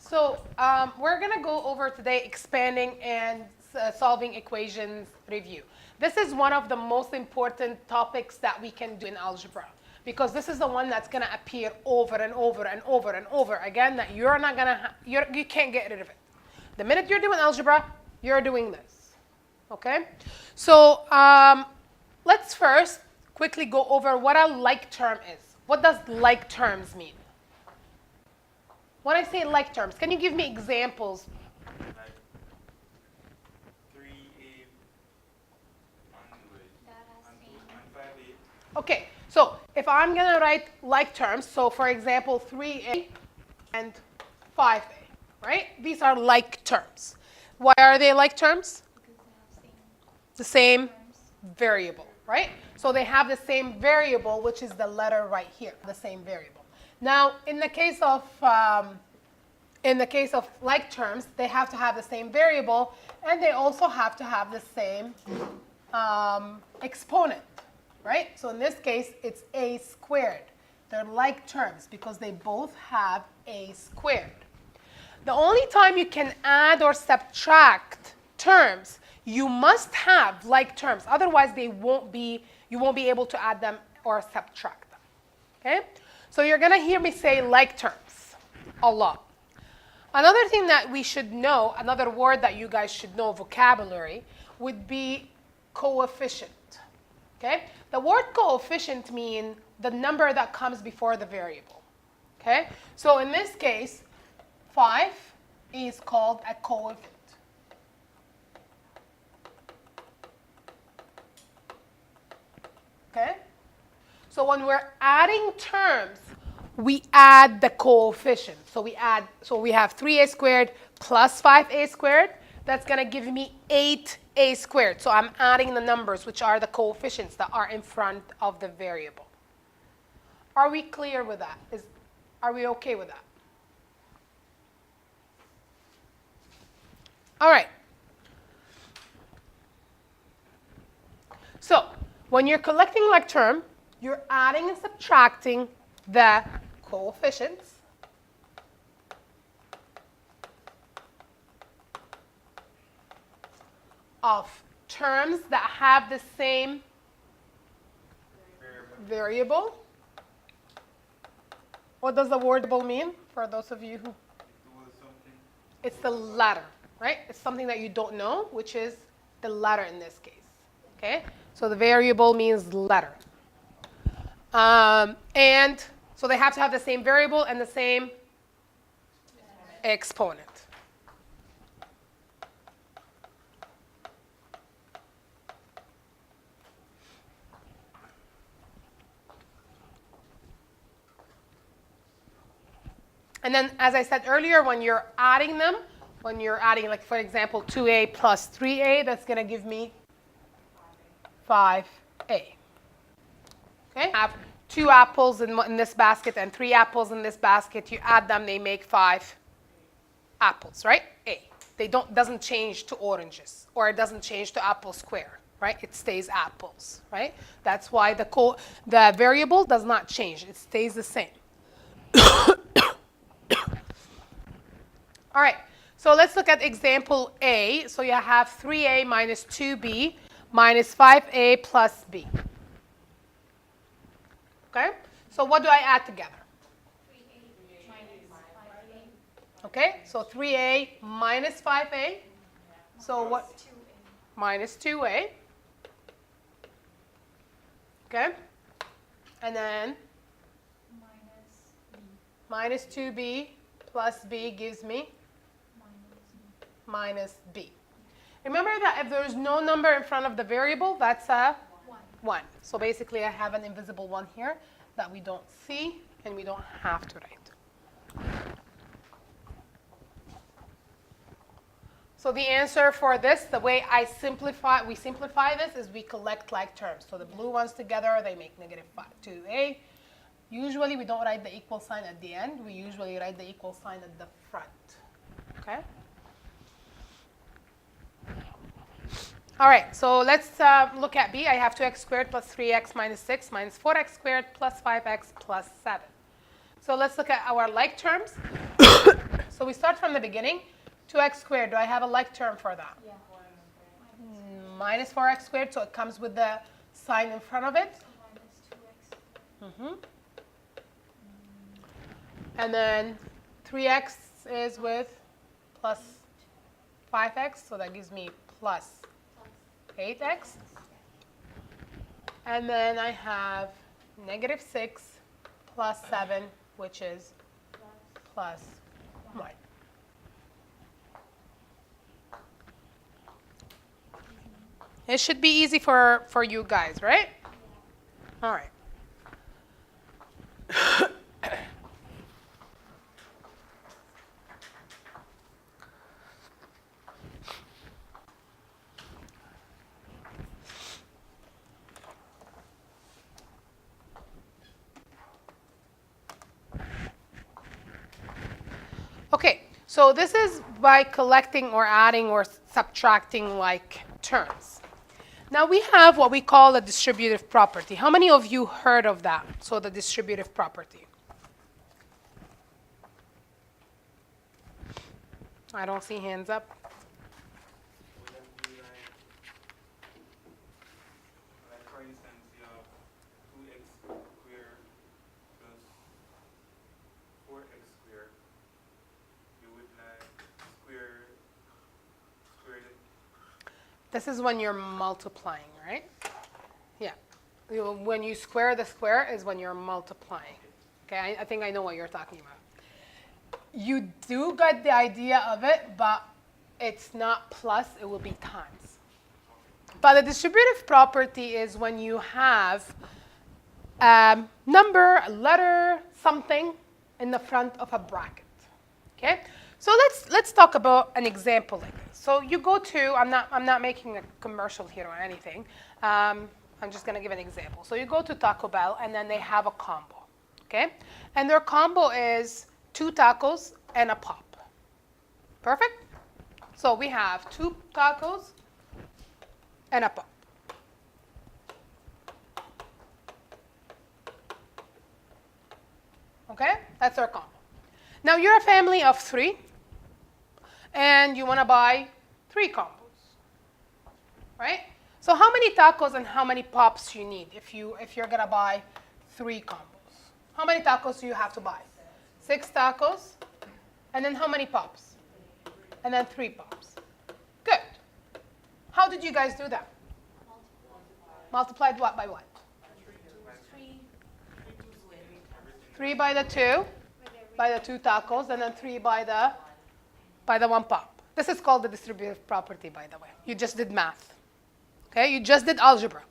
So we're going to go over today expanding and solving equations review. This is one of the most important topics that we can do in algebra because this is the one that's going to appear over and over and over and over again that you're not going to, you can't get rid of it. The minute you're doing algebra, you're doing this, okay? So let's first quickly go over what a like term is. What does like terms mean? When I say like terms, can you give me examples? Like 3a and 5a. Okay, so if I'm going to write like terms, so for example, 3a and 5a, right? These are like terms. Why are they like terms? The same variable, right? So they have the same variable, which is the letter right here, the same variable. Now, in the case of like terms, they have to have the same variable, and they also have to have the same exponent, right? So in this case, it's a squared. They're like terms because they both have a squared. The only time you can add or subtract terms, you must have like terms. Otherwise, you won't be able to add them or subtract them, okay? So you're going to hear me say like terms a lot. Another thing that we should know, another word that you guys should know, vocabulary, would be coefficient. Okay? The word coefficient means the number that comes before the variable. Okay? So in this case, 5 is called a coefficient. Okay? So when we're adding terms, we add the coefficient. So we have 3a squared plus 5a squared. That's going to give me 8a squared. So I'm adding the numbers, which are the coefficients that are in front of the variable. Are we clear with that? Are we okay with that? All right. So when you're collecting like term, you're adding and subtracting the coefficients of terms that have the same variable. What does the word variable mean for those of you who? It's the letter, right? It's something that you don't know, which is the letter in this case. Okay? So the variable means letter. And so they have to have the same variable and the same exponent. And then, as I said earlier, when you're adding them, when you're adding, like, for example, 2a plus 3a, that's going to give me 5a. Okay? I have 2 apples in this basket and 3 apples in this basket. You add them, they make 5 apples, right? A. Doesn't change to oranges, or it doesn't change to apple square, right? It stays apples, right? That's why the variable does not change. It stays the same. All right, so let's look at example A. So you have 3a minus 2b minus 5a plus b. Okay, so what do I add together? 3a minus 5a. Okay, so 3a minus 5a. So what? 2a. Minus 2a. Okay, and then minus 2b plus b gives me minus b. Remember that if there's no number in front of the variable, that's a 1. So basically, I have an invisible 1 here that we don't see and we don't have to write. So the answer for this, the way we simplify this is we collect like terms. So the blue ones together, they make negative 2a. Usually, we don't write the equal sign at the end. We usually write the equal sign at the front. Okay? All right, so let's look at B. I have 2x squared plus 3x minus 6 minus 4x squared plus 5x plus 7. So let's look at our like terms. So we start from the beginning. 2x squared, do I have a like term for that? Yeah. Minus 4x squared, so it comes with the sign in front of it. So minus 2x. And then 3x is with plus 5x, so that gives me plus 8x. And then I have negative 6 plus 7, which is plus 1. It should be easy for you guys, right? All right. Okay, so this is by collecting or adding or subtracting like terms. Now we have what we call a distributive property. How many of you heard of that? So the distributive property. I don't see hands up. Would that be like for instance, you have 2x squared plus 4x squared. You would like square it. This is when you're multiplying, right? Yeah. When you square the square is when you're multiplying. Okay, I think I know what you're talking about. You do get the idea of it, but it's not plus, it will be times. But the distributive property is when you have a number, a letter, something in the front of a bracket. Okay? So let's talk about an example like this. So you go to, I'm not making a commercial here or anything. I'm just going to give an example. So you go to Taco Bell and then they have a combo. Okay? And their combo is 2 tacos and a pop. Perfect? So we have 2 tacos and a pop. Okay? That's our combo. Now you're a family of 3 and you want to buy 3 combos. Right? So how many tacos and how many pops you need if you're going to buy 3 combos? How many tacos do you have to buy? 6 tacos. And then how many pops? And then 3 pops. Good. How did you guys do that? Multiplied what by what? 3 by the 2, by the 2 tacos, and then 3 by the 1 pop. This is called the distributive property, by the way. You just did math. Okay? You just did algebra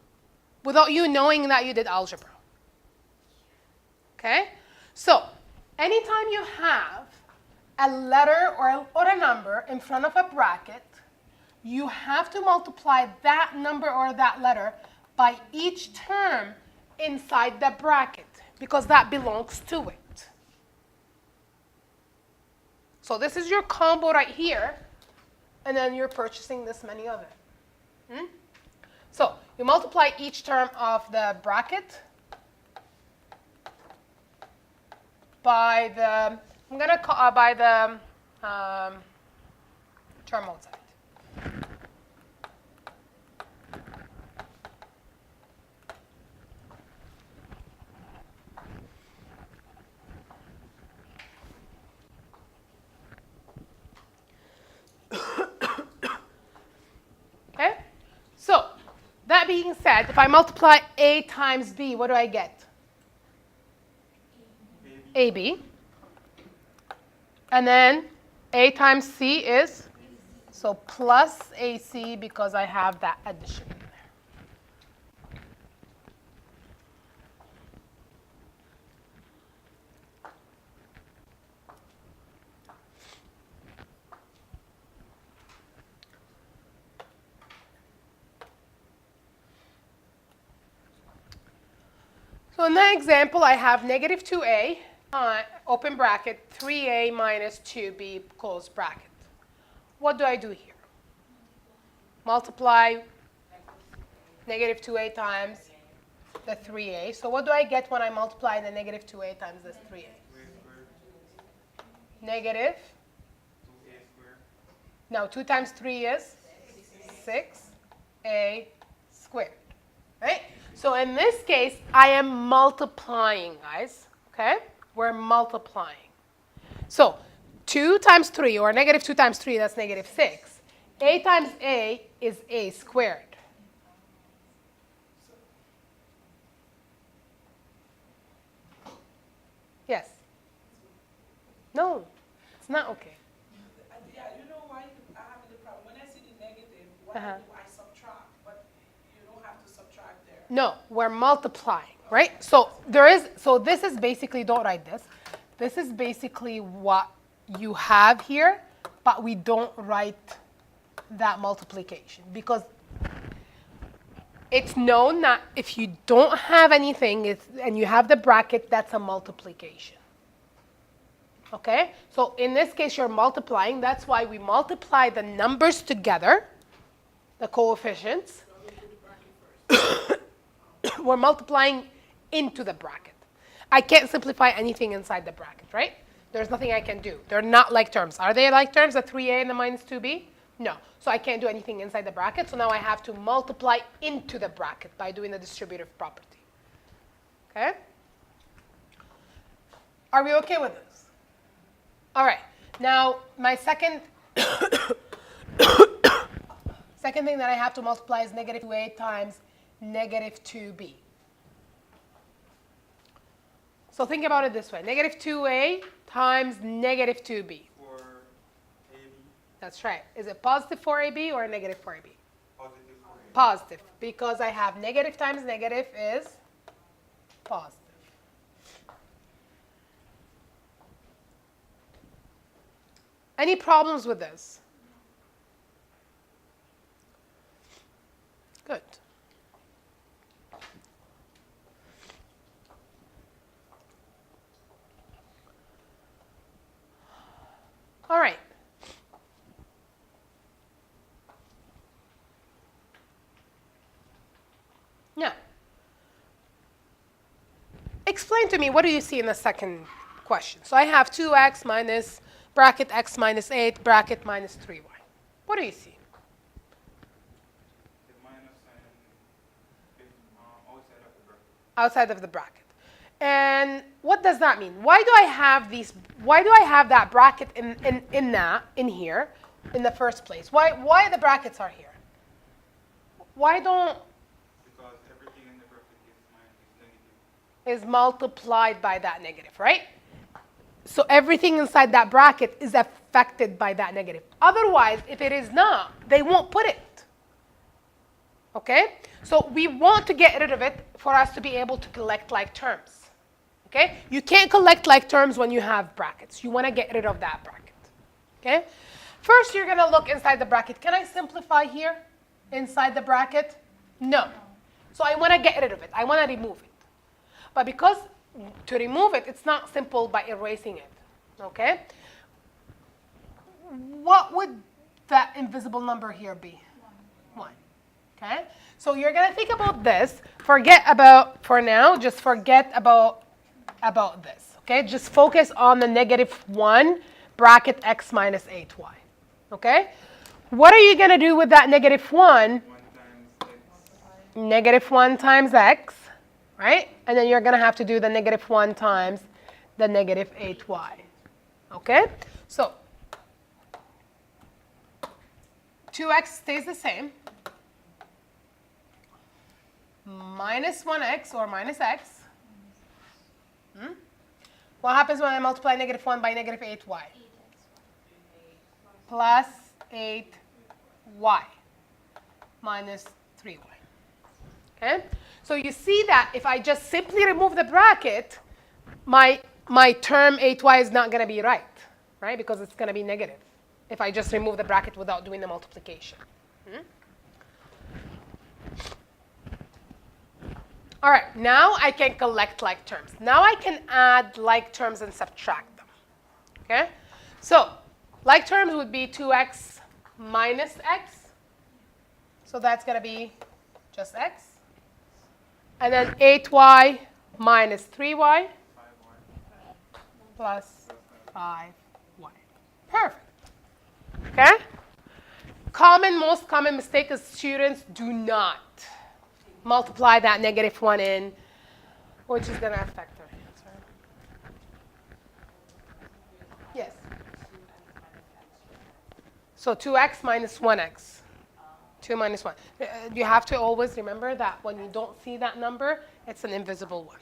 without you knowing that you did algebra. Okay? So, anytime you have a letter or a number in front of a bracket, you have to multiply that number or that letter by each term inside the bracket because that belongs to it. So this is your combo right here, and then you're purchasing this many of it. So you multiply each term of the bracket by the, I'm going to call by the term outside. Okay? So, that being said, if I multiply A times B, what do I get? AB. And then A times C is, so plus AC because I have that addition in there. So in that example, I have negative 2a, open bracket, 3a minus 2b, close bracket. What do I do here? Multiply negative 2a times the 3a. So what do I get when I multiply the negative 2a times this 3a? Negative Now 2 times 3 is 6a squared, right? So in this case, I am multiplying, guys, okay? We're multiplying. So 2 times 3, or negative 2 times 3, that's negative 6. A times a is a squared. Yes? No, it's not okay. Yeah, you know why I have the problem? When I see the negative, what Uh-huh. I do, I subtract, but you don't have to subtract there. No, we're multiplying, right? So this is basically, don't write this. This is basically what you have here, but we don't write that multiplication because it's known that if you don't have anything and you have the bracket, that's a multiplication. Okay? So in this case, you're multiplying. That's why we multiply the numbers together, the coefficients. We're multiplying into the bracket. I can't simplify anything inside the bracket, right? There's nothing I can do. They're not like terms. Are they like terms, the 3a and the minus 2b? No. So I can't do anything inside the bracket. So now I have to multiply into the bracket by doing the distributive property. Okay? Are we okay with this? All right. Now, my second thing that I have to multiply is negative 2a times negative 2b. So think about it this way. Negative 2a times negative 2b. For AB, That's right. Is it positive 4ab or negative 4ab? positive for AB. Positive, because I have negative times negative is positive. Any problems with this? Good. All right. Now, explain to me, what do you see in the second question? So I have 2x minus bracket x minus 8, bracket minus 3y. What do you see? The minus sign is outside of the bracket. Outside of the bracket. And what does that mean? Why do I have that bracket in here in the first place? Why the brackets are here? Why don't Because everything in the bracket is negative. is multiplied by that negative, right? So everything inside that bracket is affected by that negative. Otherwise, if it is not, they won't put it. Okay? So we want to get rid of it for us to be able to collect like terms. Okay? You can't collect like terms when you have brackets. You want to get rid of that bracket. Okay? First, you're going to look inside the bracket. Can I simplify here inside the bracket? No. So I want to get rid of it. I want to remove it. But because to remove it, it's not simple by erasing it. Okay? What would that invisible number here be? 1. Okay? So you're going to think about this. Forget about, for now, just forget about this. Okay? Just focus on the negative 1 bracket x minus 8y. Okay? What are you going to do with that negative 1? 1 times x. Negative 1 times x, right? And then you're going to have to do the negative 1 times the negative 8y. Okay? So 2x stays the same. Minus 1x or minus x. What happens when I multiply negative 1 by negative 8y? Plus 8y minus 3y. Okay? So you see that if I just simply remove the bracket, my term 8y is not going to be right? Because it's going to be negative if I just remove the bracket without doing the multiplication. All right, now I can collect like terms. Now I can add like terms and subtract them. Okay? So like terms would be 2x minus x. So that's going to be just x. And then 8y minus 3y 5y plus 5y. Perfect. Okay? most common mistake is students do not multiply that -1 in, which is going to affect their answer. Yes. So 2x minus 1x. 2 minus 1. You have to always remember that when you don't see that number, it's an invisible one.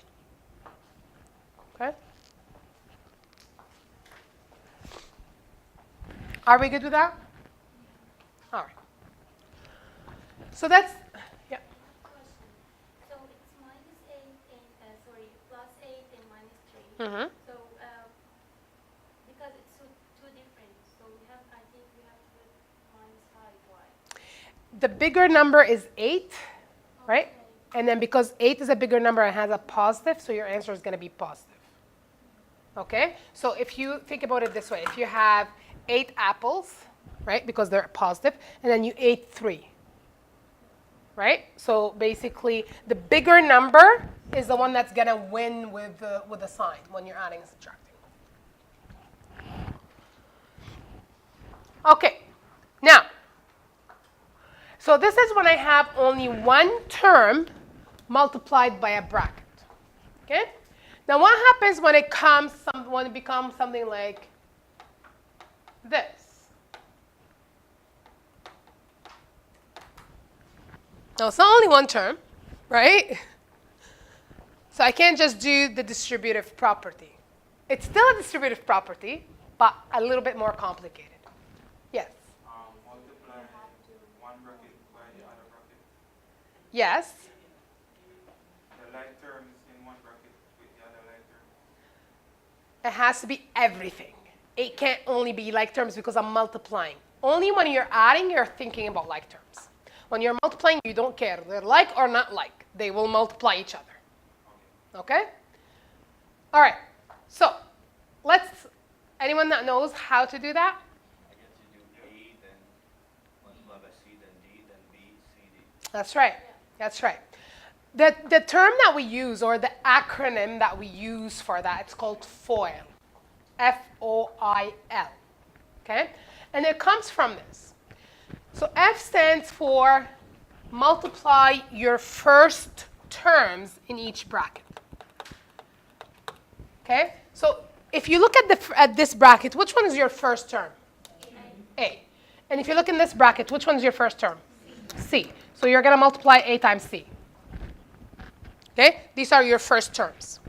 Okay? Are we good with that? All right. So that's, yeah. Question. So it's -8 and, plus 8 and -3. Mm-hmm. So, because it's two different, so I think we have to put -5. Why? The bigger number is 8, right? Okay. And then because 8 is a bigger number and has a positive, so your answer is going to be positive. Okay? So if you think about it this way, if you have 8 apples, right, because they're positive, and then you ate 3, right? So basically, the bigger number is the one that's going to win with the sign when you're adding and subtracting. Okay. Now, so this is when I have only one term multiplied by a bracket. Okay? Now what happens when it becomes something like this? Now it's not only one term, right? So I can't just do the distributive property. It's still a distributive property, but a little bit more complicated. Yes? Multiply one bracket by the other bracket. Yes? The like terms in one bracket with the other like term. It has to be everything. It can't only be like terms because I'm multiplying. Only when you're adding, you're thinking about like terms. When you're multiplying, you don't care. They're like or not like. They will multiply each other. Okay? All right. So anyone that knows how to do that? I guess you do A, then multiply by C, then D, then B, C, D. That's right. That's right. The term that we use, or the acronym that we use for that, it's called FOIL. F-O-I-L. Okay? And it comes from this. So F stands for multiply your first terms in each bracket. Okay? So if you look at this bracket, which one is your first term? A. And if you look in this bracket, which one is your first term? C. So you're going to multiply A times C. Okay? These are your first terms.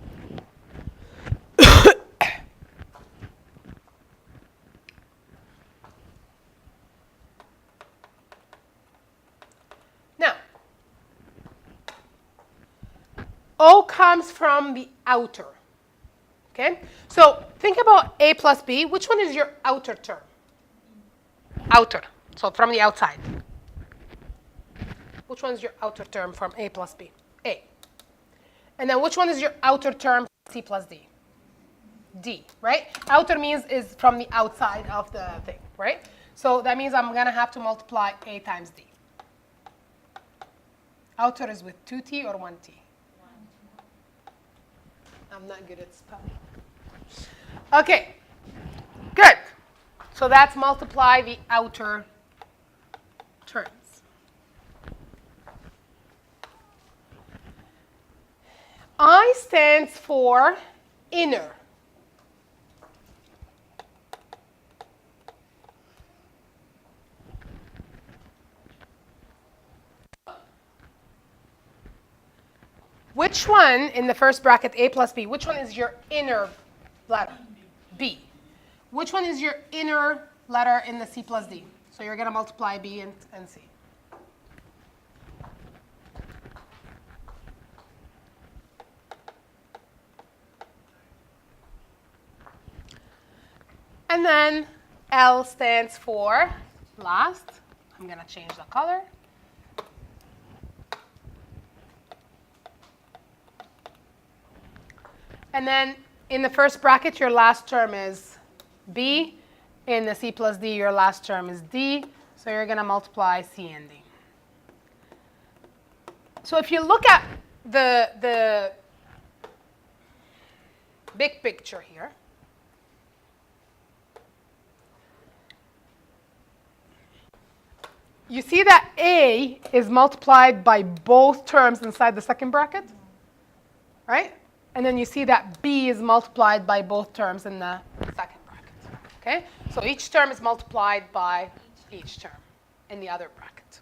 Now, O comes from the outer. Okay? So think about A plus B. Which one is your outer term? Outer. So from the outside. Which one is your outer term from A plus B? A. And then which one is your outer term from C plus D? D, right? Outer means is from the outside of the thing, right? So that means I'm going to have to multiply A times D. Outer is with 2T or 1T? I'm not good at spelling. Okay, good. So that's multiply the outer terms. I stands for inner. Which one in the first bracket, A plus B, which one is your inner letter? B. Which one is your inner letter in the C plus D? So you're going to multiply B and C. And then L stands for last. I'm going to change the color. And then in the first bracket, your last term is B. In the C plus D, your last term is D. So you're going to multiply C and D. So if you look at the big picture here, you see that A is multiplied by both terms inside the second bracket, right? And then you see that B is multiplied by both terms in the second bracket, okay? So each term is multiplied by each term in the other bracket.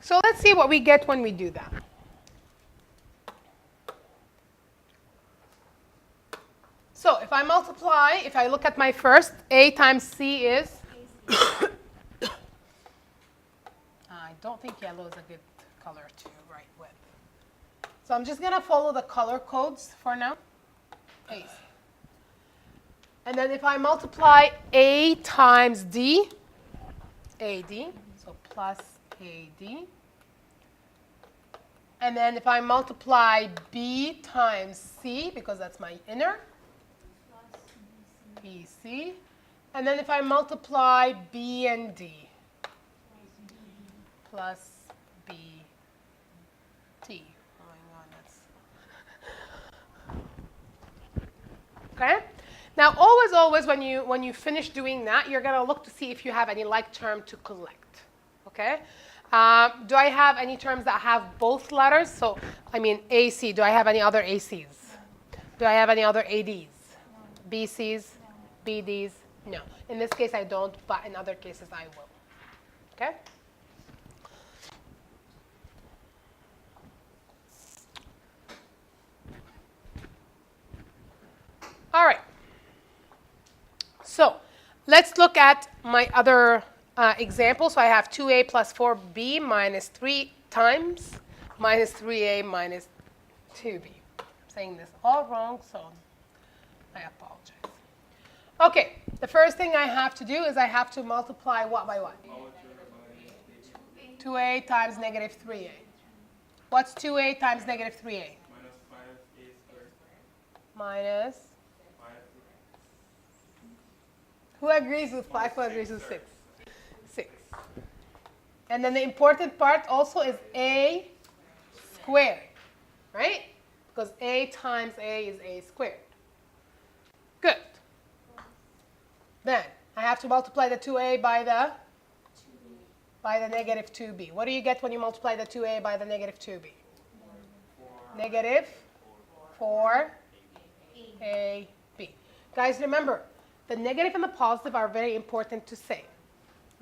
So let's see what we get when we do that. So if I multiply, if I look at my first, A times C is? I don't think yellow is a good color to write with. So I'm just going to follow the color codes for now. A. And then if I multiply A times D, AD, so plus AD. And then if I multiply B times C, because that's my inner, BC. And then if I multiply B and D, plus BT. Oh my God, that's... Okay? Now, always, when you finish doing that, you're going to look to see if you have any like term to collect. Okay? Do I have any terms that have both letters? So, I mean, AC. Do I have any other ACs? Do I have any other ADs? BCs? BDs? No. In this case, I don't, but in other cases, I will. Okay? All right. So let's look at my other example. So I have 2a plus 4b minus 3 times minus 3a minus 2b. I'm saying this all wrong, so I apologize. Okay, the first thing I have to do is I have to multiply what by what? 2a times negative 3a. What's 2a times negative 3a? Minus 5a squared. Minus. 5. Who agrees with 5? Who agrees with 6? 6. And then the important part also is a squared, right? Because a times a is a squared. Good. Then I have to multiply the 2a by the negative 2b. What do you get when you multiply the 2a by the negative 2b? Negative 4ab. Guys, remember, the negative and the positive are very important to say.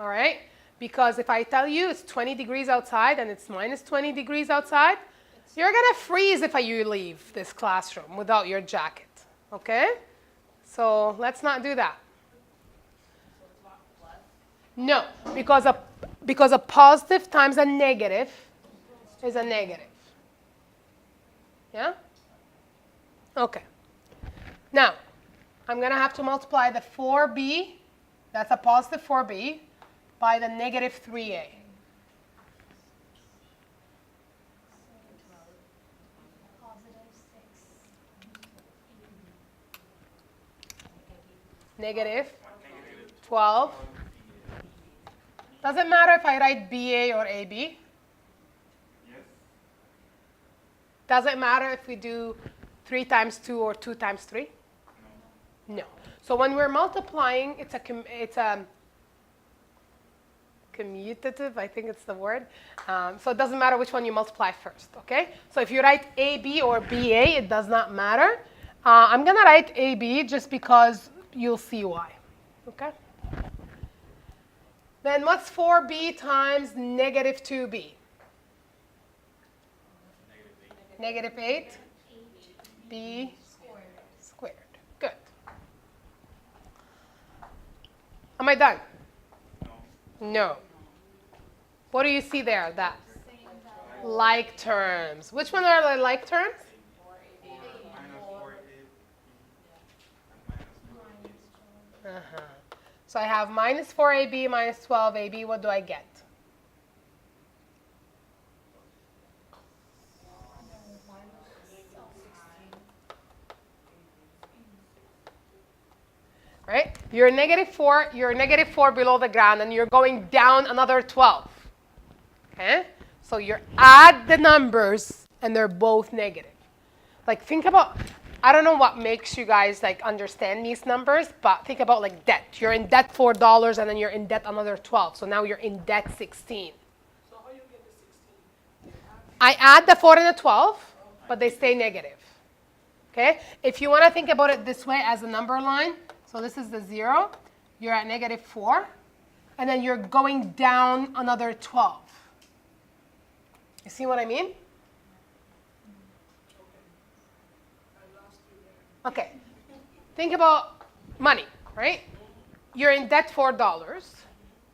All right? Because if I tell you it's 20 degrees outside and it's minus 20 degrees outside, you're going to freeze if you leave this classroom without your jacket. Okay? So let's not do that. No, because a positive times a negative is a negative. Yeah? Okay. Now, I'm going to have to multiply the 4b, that's a positive 4b, by the negative 3a. Negative 12. Does it matter if I write BA or AB? Yes. Does it matter if we do 3 times 2 or 2 times 3? No. So when we're multiplying, it's a commutative, I think it's the word. So it doesn't matter which one you multiply first, okay? So if you write AB or BA, it does not matter. I'm going to write AB just because you'll see why, okay? Then what's 4b times negative 2b? Negative 8. B squared. Good. Am I done? No. What do you see there? That like terms. Which one are the like terms? Uh-huh. So I have minus 4ab minus 12ab. What do I get? Right? You're negative 4 below the ground, and you're going down another 12. Okay? So you add the numbers, and they're both negative. Like, think about, I don't know what makes you guys like understand these numbers, but think about like debt. You're in debt $4 and then you're in debt another 12. So now you're in debt 16. So how you get the 16? I add the 4 and the 12, but they stay negative. Okay? If you want to think about it this way as a number line, so this is the 0, you're at negative 4, and then you're going down another 12. You see what I mean? Okay. Think about money, right? You're in debt $4,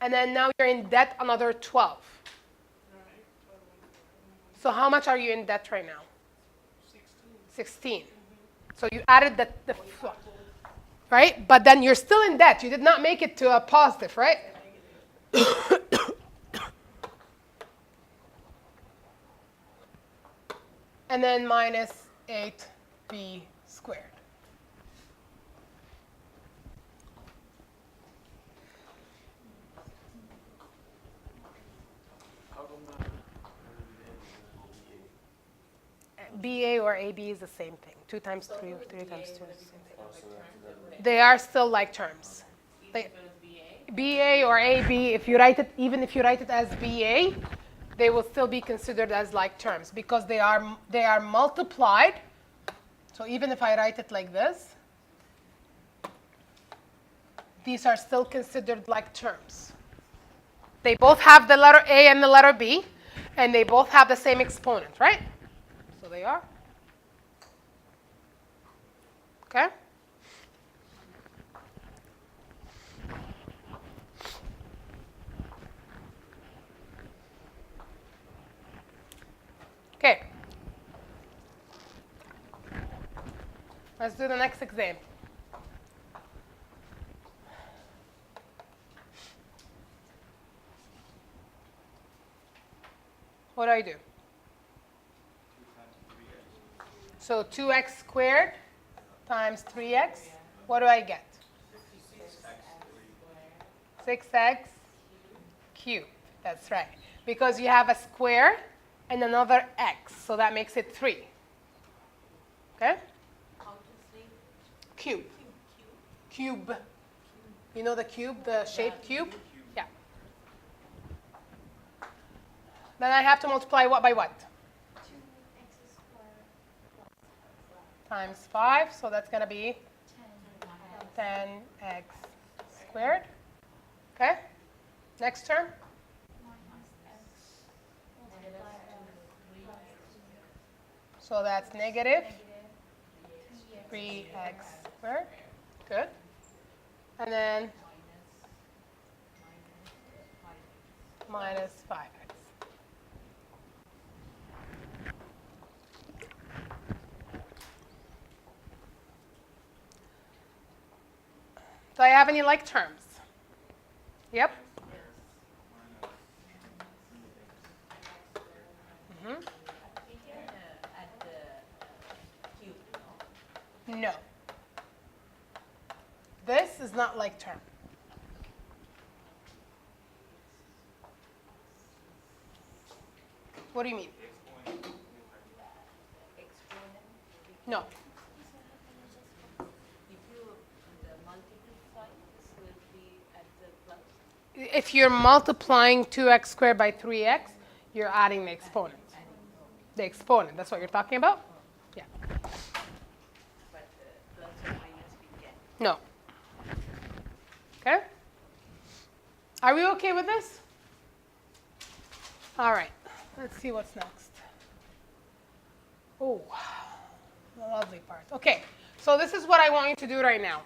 and then now you're in debt another 12. So how much are you in debt right now? 16. So you added the right? But then you're still in debt. You did not make it to a positive, right? And then minus 8b squared. BA or AB is the same thing. 2 times 3 or 3 times 2 is the same thing. They are still like terms. BA or AB, if you write it, even if you write it as BA, they will still be considered as like terms because they are multiplied. So even if I write it like this, these are still considered like terms. They both have the letter A and the letter B, and they both have the same exponent, right? So they are. Okay? Okay. Let's do the next example. What do I do? So 2x squared times 3x. What do I get? 6x cubed. That's right. Because you have a square and another x. So that makes it 3. Okay? Cube. Cube. You know the cube, the shaped cube? Yeah. Then I have to multiply what by what? 2x squared Times 5. So that's going to be 10x squared. Okay? Next term? minus x multiplied So that's negative 3x squared. Good. And then minus 5x. Do I have any like terms? Yep. Mm-hmm. No. This is not like term. What do you mean? No. If you multiply, this will be at the plus. If you're multiplying 2x squared by 3x, you're adding the exponent. The exponent, that's what you're talking about? Yeah. But plus or minus we get. No. Okay? Are we okay with this? All right. Let's see what's next. Oh, the lovely part. Okay. So this is what I want you to do right now.